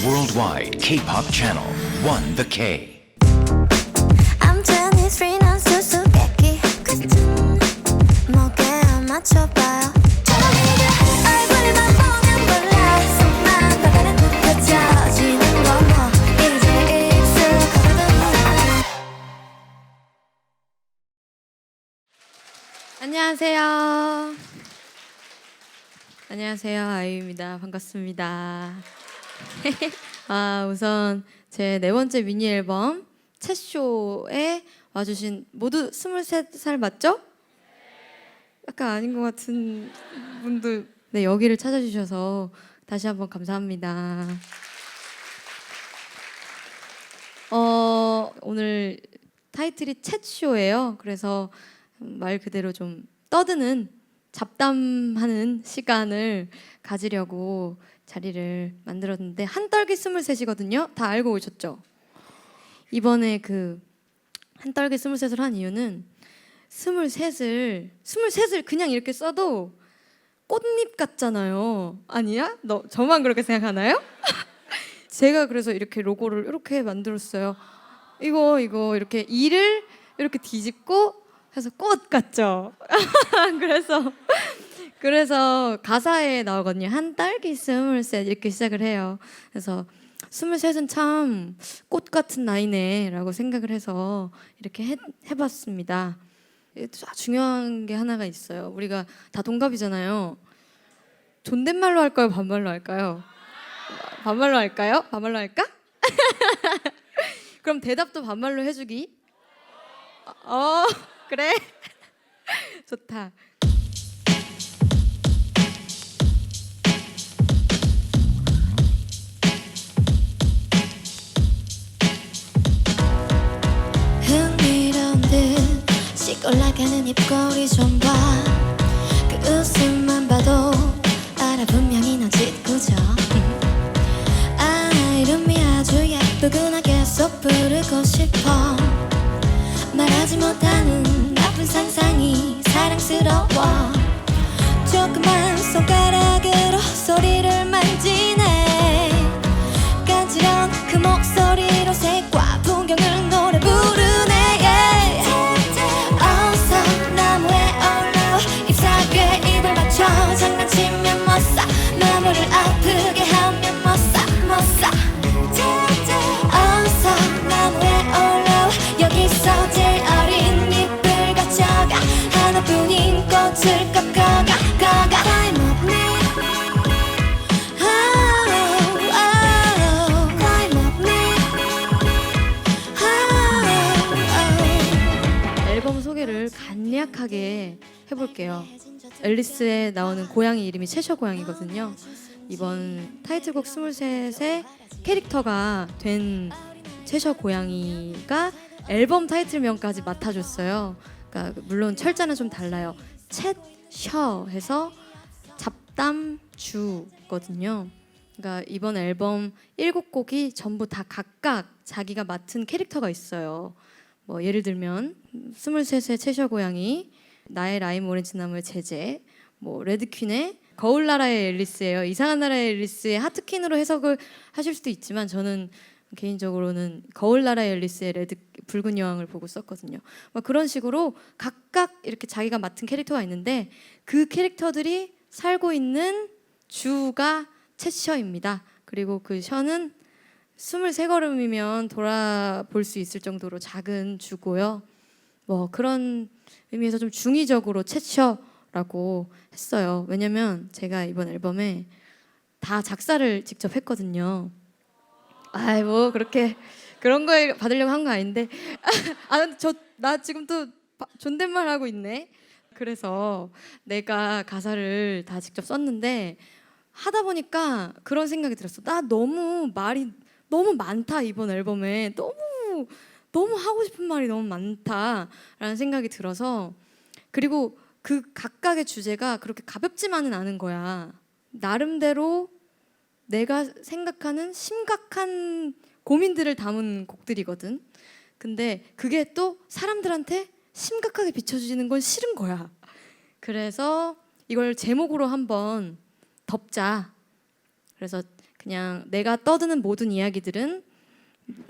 worldwide K-pop channel, One The K. I'm 23 난 수수께끼 목에 안 맞춰봐요 얼굴만 보면 몰라 손만 가다는 흩어지는 건 뭐 이제 익숙하거든 안녕하세요. 안녕하세요. 아이유입니다. 반갑습니다. 우선 제 네 번째 미니 앨범 챗쇼에 와주신 모두 23살 맞죠? 약간 아닌 것 같은 분들 네, 여기를 찾아주셔서 다시 한번 감사합니다. 오늘 타이틀이 챗쇼예요. 그래서 말 그대로 좀 떠드는 잡담하는 시간을 가지려고 자리를 만들었는데 한떨기 23이거든요. 다 알고 오셨죠? 이번에 그 한떨기 23을 한 이유는 23을 그냥 이렇게 써도 꽃잎 같잖아요. 아니야? 저만 그렇게 생각하나요? 제가 그래서 이렇게 로고를 이렇게 만들었어요. 이거 이렇게 이를 이렇게 뒤집고 해서 꽃 같죠? 그래서 가사에 나오거든요. 한 딸기 23 이렇게 시작을 해요. 그래서 23은 참 꽃 같은 나이네 라고 생각을 해서 이렇게 해봤습니다. 중요한 게 하나가 있어요. 우리가 다 동갑이잖아요. 존댓말로 할까요? 반말로 할까요? 반말로 할까요? 반말로 할까? 그럼 대답도 반말로 해주기? 그래? 좋다. 흥미로운 듯 시골나가는 입꼬리 좀 봐 그 웃음만 봐도 알아 분명히 넌 짓궂어 이름이 아주 예쁘구나 계속 부르고 싶어 말하지 못하는 나쁜 상상이 사랑스러워 조그만 손가락으로 소리를 만지네 간지러운 그 목소리로 색과 풍경을 노래 부르네 어서 나무에 올라와 잎사귀에 입을 맞춰 장난치면 못사 나무를 아프게 하면 못사 어서 나무에 올라와 여기서 제일 어린 잎을 가져가 하나뿐인 꽃을 꺾어가 Climb up me Climb up me 앨범 소개를 간략하게 해볼게요. 앨리스에 나오는 고양이 이름이 채셔 고양이거든요. 이번 타이틀곡 23의 캐릭터가 된 채셔 고양이가 앨범 타이틀명까지 맡아줬어요. 그러니까 물론 철자는 좀 달라요. 챗셔 해서 잡담주거든요. 그러니까 이번 앨범 7곡이 전부 다 각각 자기가 맡은 캐릭터가 있어요. 뭐 예를 들면 23의 채셔 고양이, 나의 라임 오렌지 나무의 제제, 뭐 레드퀸의 거울나라의 앨리스예요. 이상한 나라의 앨리스의 하트퀸으로 해석을 하실 수도 있지만 저는 개인적으로는 거울나라의 앨리스의 붉은 여왕을 보고 썼거든요. 뭐 그런 식으로 각각 이렇게 자기가 맡은 캐릭터가 있는데 그 캐릭터들이 살고 있는 주가 챗셔입니다. 그리고 그 셔는 23걸음이면 돌아볼 수 있을 정도로 작은 주고요. 뭐 그런 의미에서 좀 중의적으로 챗셔라고 했어요. 왜냐면 제가 이번 앨범에 다 작사를 직접 했거든요. 뭐 그렇게 그런 거에 받으려고 한 거 아닌데 나 지금 또 존댓말 하고 있네. 그래서 내가 가사를 다 직접 썼는데 하다 보니까 그런 생각이 들었어. 나 너무 말이 너무 많다 이번 앨범에 너무 하고 싶은 말이 너무 많다라는 생각이 들어서 그리고 그 각각의 주제가 그렇게 가볍지만은 않은 거야. 나름대로 내가 생각하는 심각한 고민들을 담은 곡들이거든. 근데 그게 또 사람들한테 심각하게 비춰지는 건 싫은 거야. 그래서 이걸 제목으로 한번 덮자. 그래서 그냥 내가 떠드는 모든 이야기들은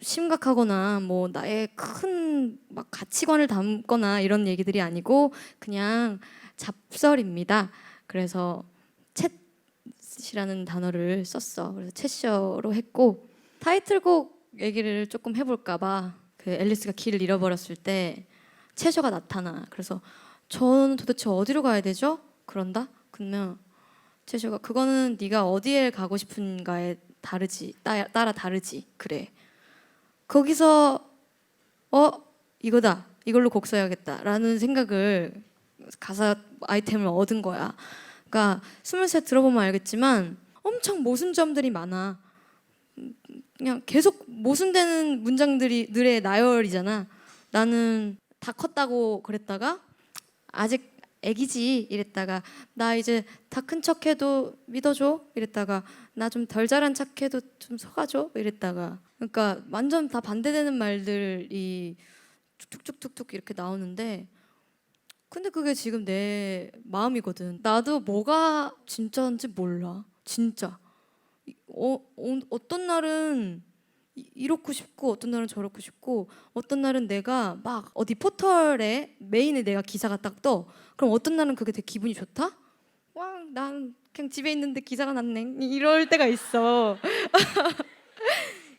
심각하거나 뭐 나의 큰 막 가치관을 담거나 이런 얘기들이 아니고 그냥 잡설입니다. 그래서 챗이라는 단어를 썼어. 그래서 챗셔로 했고 타이틀곡 얘기를 조금 해볼까봐 그 앨리스가 길을 잃어버렸을 때 채셔가 나타나. 그래서 저는 도대체 어디로 가야 되죠? 그런다? 그러면 채셔가 그거는 네가 어디에 가고 싶은가에 따라 다르지. 그래. 거기서 이거다. 이걸로 곡 써야겠다라는 생각을 가사 아이템을 얻은 거야. 그러니까 23 들어보면 알겠지만 엄청 모순점들이 많아. 그냥 계속 모순되는 문장들이 늘의 나열이잖아. 나는 다 컸다고 그랬다가 아직 애기지 이랬다가 나 이제 다 큰 척해도 믿어줘 이랬다가 나 좀 덜 자란 척해도 좀 속아줘 이랬다가 그러니까 완전 다 반대되는 말들이 툭툭툭툭 이렇게 나오는데 근데 그게 지금 내 마음이거든. 나도 뭐가 진짜인지 몰라. 진짜. 어떤 날은 이렇고 싶고 어떤 날은 저렇고 싶고 어떤 날은 내가 막 어디 포털에 메인에 내가 기사가 딱 떠. 그럼 어떤 날은 그게 되게 기분이 좋다? 와, 난 그냥 집에 있는데 기사가 났네. 이럴 때가 있어.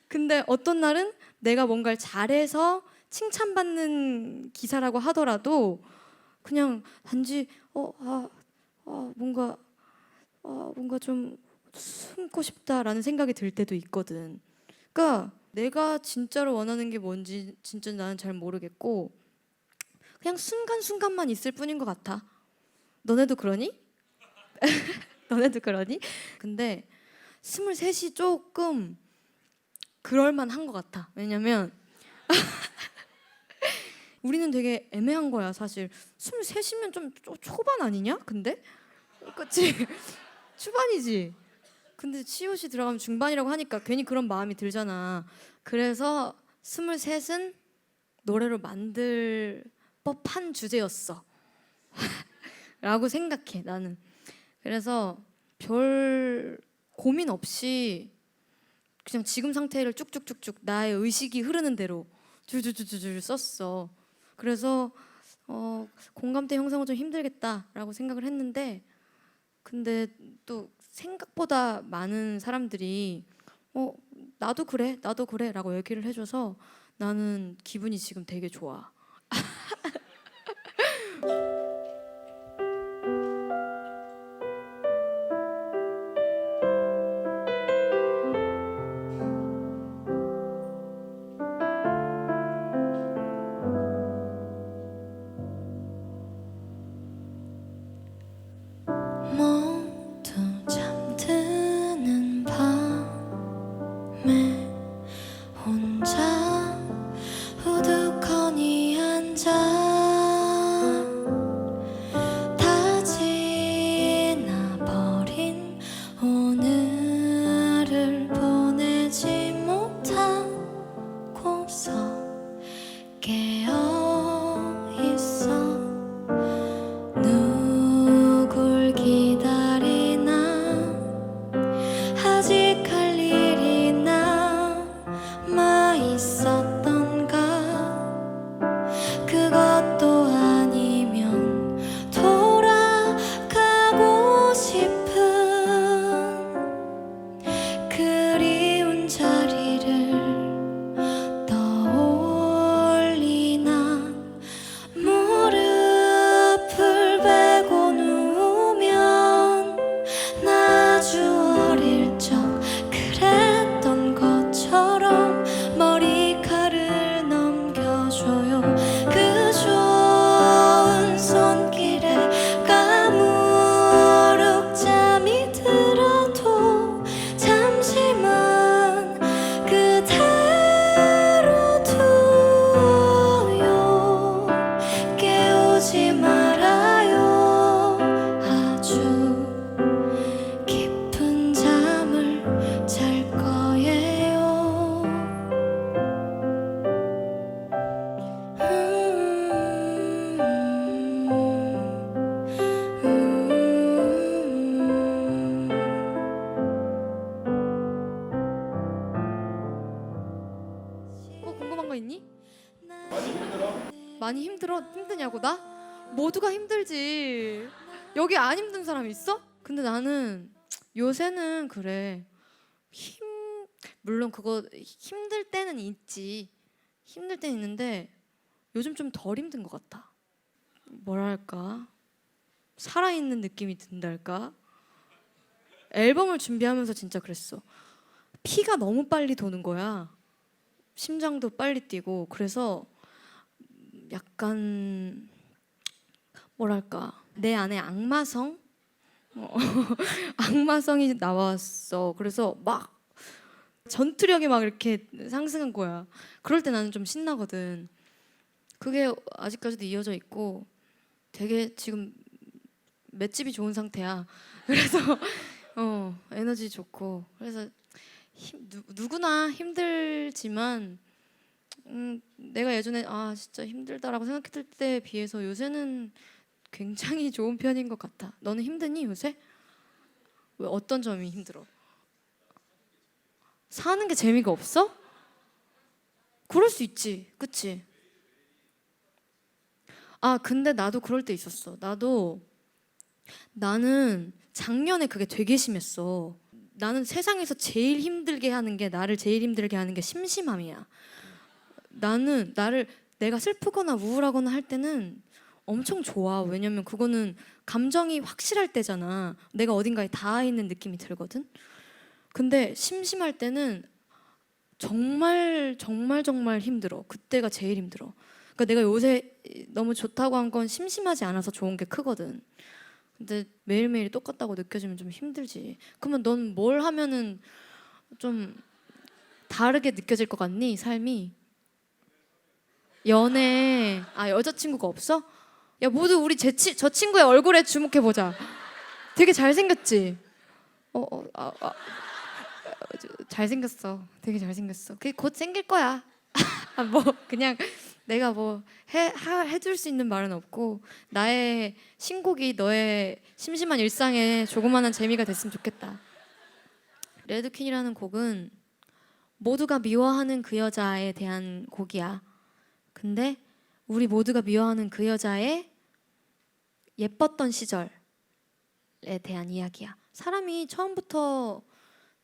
근데 어떤 날은 내가 뭔가를 잘해서 칭찬받는 기사라고 하더라도 그냥 단지 뭔가 좀 숨고 싶다라는 생각이 들 때도 있거든. 그러니까 내가 진짜로 원하는 게 뭔지 진짜 나는 잘 모르겠고 그냥 순간순간만 있을 뿐인 것 같아. 너네도 그러니? 너네도 그러니? 근데 23이 조금 그럴만한 것 같아. 왜냐면 우리는 되게 애매한 거야 사실. 23이면 좀 초반 아니냐? 근데? 그치? 초반이지? 근데 치옷이 들어가면 중반이라고 하니까 괜히 그런 마음이 들잖아. 그래서 23은 노래로 만들 법한 주제였어 라고 생각해 나는. 그래서 별 고민 없이 그냥 지금 상태를 쭉쭉쭉쭉 나의 의식이 흐르는 대로 줄줄줄줄 썼어. 그래서 공감대 형성은 좀 힘들겠다라고 생각을 했는데 근데 또 생각보다 많은 사람들이 나도 그래 라고 얘기를 해줘서 나는 기분이 지금 되게 좋아. 모두 잠드는 밤에 혼자 우두커니 앉아 수가 있니? 많이 힘들어? 힘드냐고 나? 모두가 힘들지. 여기 안 힘든 사람 있어? 근데 나는 요새는 그래. 물론 그거 힘들 때는 있지. 힘들 때는 있는데 요즘 좀 덜 힘든 것 같다. 뭐랄까? 살아있는 느낌이 든달까? 앨범을 준비하면서 진짜 그랬어. 피가 너무 빨리 도는 거야. 심장도 빨리 뛰고. 그래서 약간 뭐랄까, 내 안에 악마성? 악마성이 나왔어. 그래서 막 전투력이 막 이렇게 상승한 거야. 그럴 때 나는 좀 신나거든. 그게 아직까지도 이어져 있고 되게 지금 맷집이 좋은 상태야. 그래서 에너지 좋고. 그래서 누구나 힘들지만 내가 예전에 진짜 힘들다라고 생각했을 때에 비해서 요새는 굉장히 좋은 편인 것 같아. 너는 힘드니 요새? 왜 어떤 점이 힘들어? 사는 게 재미가 없어? 그럴 수 있지, 그치? 근데 나도 그럴 때 있었어. 나는 작년에 그게 되게 심했어. 나는 세상에서 제일 힘들게 하는 게, 나를 제일 힘들게 하는 게 심심함이야. 나는 내가 슬프거나 우울하거나 할 때는 엄청 좋아. 왜냐면 그거는 감정이 확실할 때잖아. 내가 어딘가에 닿아 있는 느낌이 들거든. 근데 심심할 때는 정말 정말 정말 힘들어. 그때가 제일 힘들어. 그러니까 내가 요새 너무 좋다고 한 건 심심하지 않아서 좋은 게 크거든. 근데 매일매일이 똑같다고 느껴지면 좀 힘들지. 그러면 넌 뭘 하면은 좀 다르게 느껴질 것 같니? 삶이? 연애. 여자친구가 없어? 야, 모두 우리 저 친구의 얼굴에 주목해보자. 되게 잘생겼지? 잘생겼어. 되게 잘생겼어. 그게 곧 생길 거야. 그냥 내가 해줄 수 있는 말은 없고, 나의 신곡이 너의 심심한 일상에 조그마한 재미가 됐으면 좋겠다. 레드퀸이라는 곡은 모두가 미워하는 그 여자에 대한 곡이야. 근데 우리 모두가 미워하는 그 여자의 예뻤던 시절에 대한 이야기야. 사람이 처음부터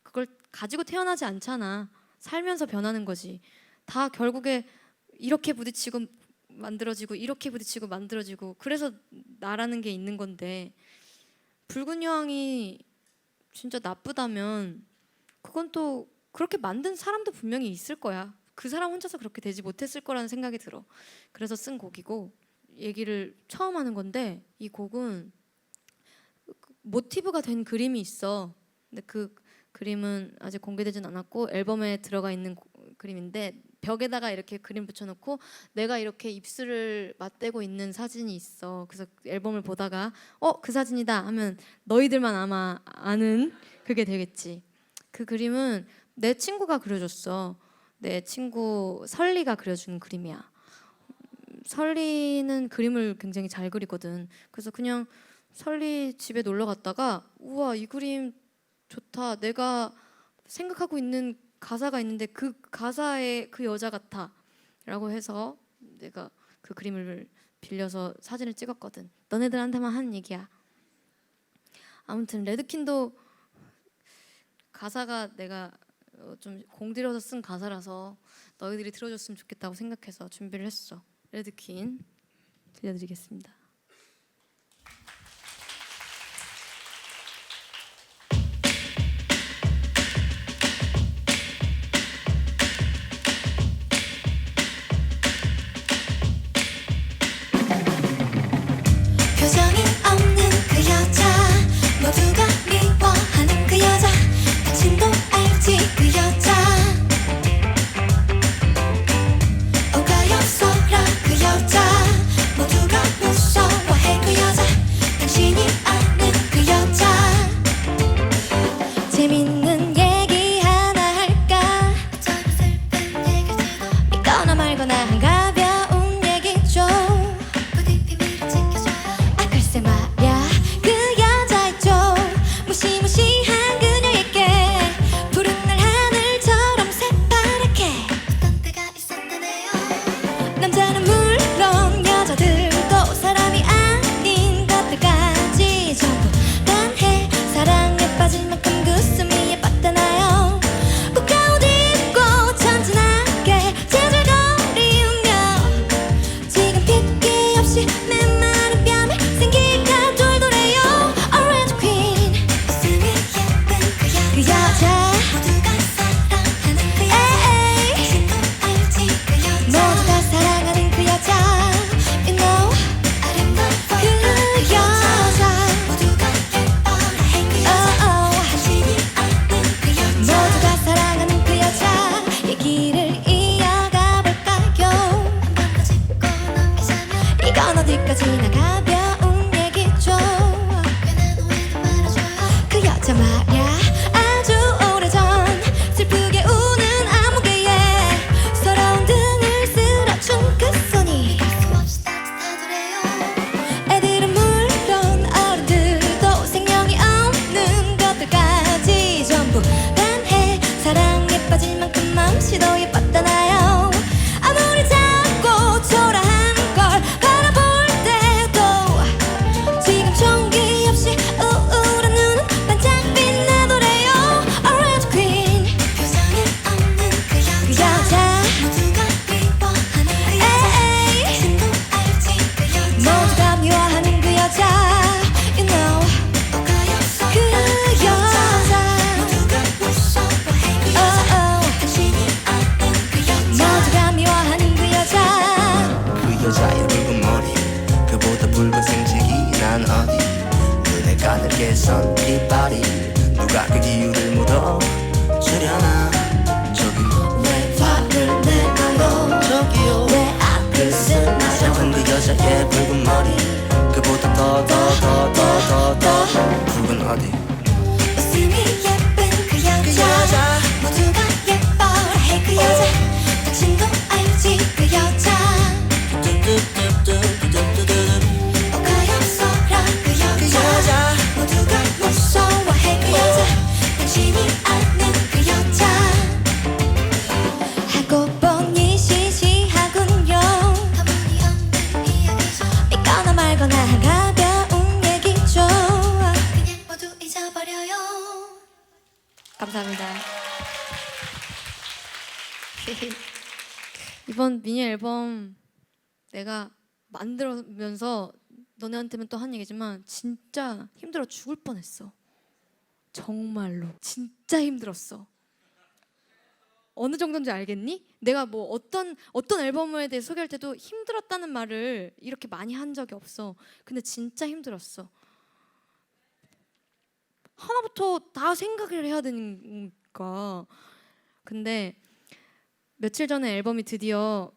그걸 가지고 태어나지 않잖아. 살면서 변하는 거지. 다 결국에 이렇게 부딪히고 만들어지고, 이렇게 부딪히고 만들어지고, 그래서 나라는 게 있는 건데, 붉은 여왕이 진짜 나쁘다면 그건 또 그렇게 만든 사람도 분명히 있을 거야. 그 사람 혼자서 그렇게 되지 못했을 거라는 생각이 들어. 그래서 쓴 곡이고, 얘기를 처음 하는 건데, 이 곡은 모티브가 된 그림이 있어. 근데 그 그림은 아직 공개되진 않았고 앨범에 들어가 있는 그림인데, 벽에다가 이렇게 그림 붙여놓고 내가 이렇게 입술을 맞대고 있는 사진이 있어. 그래서 앨범을 보다가 그 사진이다 하면 너희들만 아마 아는 그게 되겠지. 그 그림은 내 친구가 그려줬어. 내 친구 설리가 그려준 그림이야. 설리는 그림을 굉장히 잘 그리거든. 그래서 그냥 설리 집에 놀러 갔다가, 우와, 이 그림 좋다. 내가 생각하고 있는 가사가 있는데 그 가사에 그 여자 같아 라고 해서 내가 그 그림을 빌려서 사진을 찍었거든. 너네들한테만 하는 얘기야. 아무튼 레드퀸도 가사가 내가 좀 공들여서 쓴 가사라서 너희들이 들어줬으면 좋겠다고 생각해서 준비를 했어. 레드퀸 들려드리겠습니다. 표정이 없는 그 여자, 모두가 미워하는 그 여자, 당신도 알지 그 여자. 오가요 쏘라 그 여자, 모두가 무서워 여자의 붉은 머리 그보다 더 붉은 어디 웃음이 예쁜 그 여자 모두가 예뻐라 해 그 여자 당신도 알지 그 여자 어가없어라 그 여자 모두가 무서워해 그 여자 당신이 아는 그 여자 하고 보니 시시하군요 터무니없는 이야기죠 믿거나 말거나 가벼운 얘기죠 그냥 모두 잊어버려요 감사합니다 이번 미니 앨범 내가 만들면서 너네한테는 또 한 얘기지만 진짜 힘들어 죽을 뻔했어 정말로 진짜 힘들었어 어느 정도인지 알겠니? 내가 뭐 어떤 앨범에 대해 소개할 때도 힘들었다는 말을 이렇게 많이 한 적이 없어. 근데 진짜 힘들었어. 하나부터 다 생각을 해야 되니까. 근데 며칠 전에 앨범이 드디어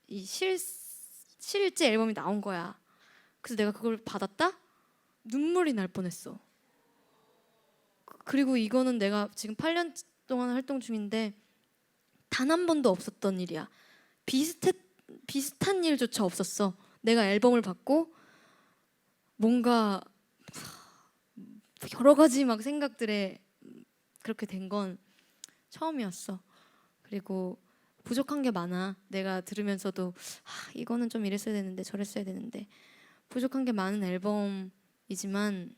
이 실제 앨범이 나온 거야. 그래서 내가 그걸 받았다? 눈물이 날 뻔했어. 그리고 이거는 내가 지금 8년 동안 활동 중인데 단 한 번도 없었던 일이야. 비슷한 일조차 없었어. 내가 앨범을 받고 뭔가 여러 가지 막 생각들에 그렇게 된 건 처음이었어. 그리고 부족한 게 많아. 내가 들으면서도 이거는 좀 이랬어야 되는데 저랬어야 되는데 부족한 게 많은 앨범이지만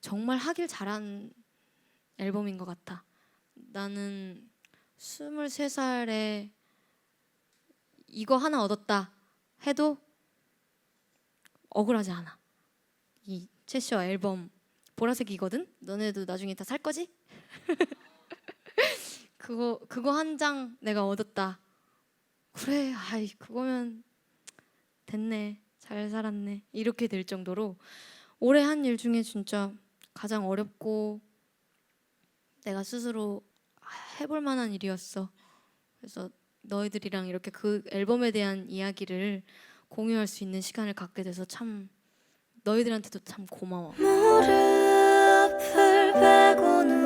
정말 하길 잘한 앨범인 것 같아. 나는 23살에 이거 하나 얻었다 해도 억울하지 않아. 이 채시와 앨범 보라색이거든? 너네도 나중에 다 살 거지? 그거 한 장 내가 얻었다. 그래, 그거면 됐네. 잘 살았네. 이렇게 될 정도로 올해 한 일 중에 진짜 가장 어렵고 내가 스스로 해볼 만한 일이었어. 그래서 너희들이랑 이렇게 그 앨범에 대한 이야기를 공유할 수 있는 시간을 갖게 돼서 참 너희들한테도 참 고마워. 무릎을 베고는